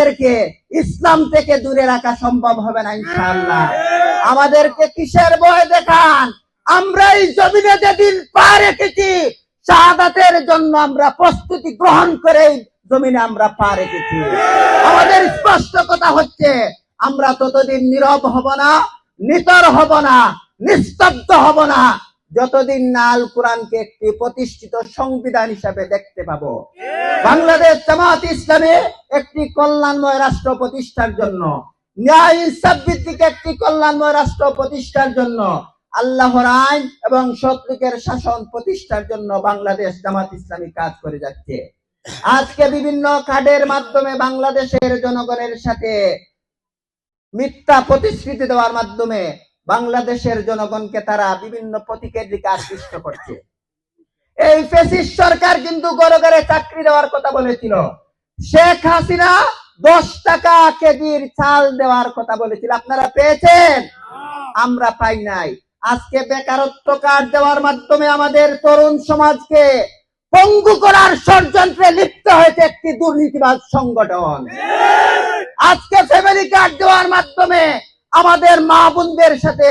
আমাদেরকে ইসলাম থেকে দূরে রাখা সম্ভব হবে না ইনশাআল্লাহ। আমাদেরকে কিসের ভয় দেখান? আমরা এই জমিনে যেদিন পা রেখেছি শাহাদাতের জন্য আমরা প্রস্তুতি গ্রহণ করে জমিনে আমরা পা রেখেছি। আমাদের স্পষ্ট কথা হচ্ছে, আমরা ততদিন নীরব হব না, নিতর হব না, নিস্তব্ধ হব না, যতদিন না আল কোরআনকে একটি প্রতিষ্ঠিত সংবিধান হিসাবে দেখতে পাবো। বাংলাদেশ জামাত ইসলামী একটি কল্যাণময় রাষ্ট্র প্রতিষ্ঠার জন্য, ন্যায় ইনসাফ ভিত্তিক একটি কল্যাণময় রাষ্ট্র প্রতিষ্ঠার জন্য, আল্লাহর আইন এবং সৎলোকের শাসন প্রতিষ্ঠার জন্য বাংলাদেশ জামাত ইসলামী কাজ করে যাচ্ছে। আজকে বিভিন্ন কার্ডের মাধ্যমে বাংলাদেশের জনগণের সাথে মিথ্যা প্রতিশ্রুতি দেওয়ার মাধ্যমে বাংলাদেশের জনগণকে তারা বিভিন্ন প্রতীকের দিকে আকৃষ্ট করছে। এই ফ্যাসিস্ট সরকার কিন্তু ঘরে ঘরে চাকরি দেওয়ার কথা বলেছিল। শেখ হাসিনা 10 টাকা কেজির চাল দেওয়ার কথা বলেছিল, আপনারা পেয়েছেন? আমরা পাই নাই। আজকে বেকারত্ব কার্ড দেওয়ার মাধ্যমে আমাদের তরুণ সমাজকে পঙ্গু করার ষড়যন্ত্রে লিপ্ত হয়েছে একটি দুর্নীতিবাজ সংগঠন। আজকে ফ্যামিলি কার্ড দেওয়ার মাধ্যমে আমাদের মা বোনদের সাথে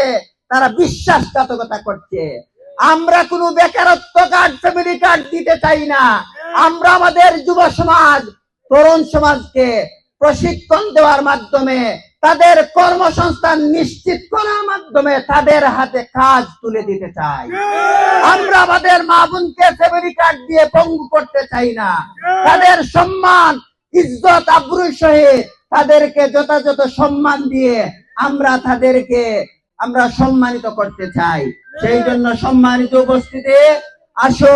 তারা বিশ্বাসঘাতকতা করছে। আমরা কোনো বেকারত্ব কার্ড, ফ্যামিলি কার্ড দিতে চাই না। আমরা আমাদের যুব সমাজ, তরুণ সমাজকে প্রশিক্ষণ দেওয়ার মাধ্যমে, তাদের কর্মসংস্থান নিশ্চিত করার মাধ্যমে তাদের হাতে কাজ তুলে দিতে চাই। আমরা আমাদের মা বোনকে ফ্যামিলি কার্ড দিয়ে পঙ্গু করতে চাই না। তাদের সম্মান, ইজ্জত, আবরু সহিত তাদেরকে যথাযথ সম্মান দিয়ে আমরা সম্মানিত করতে চাই। সেই জন্য সম্মানিত উপস্থিতি, আসুন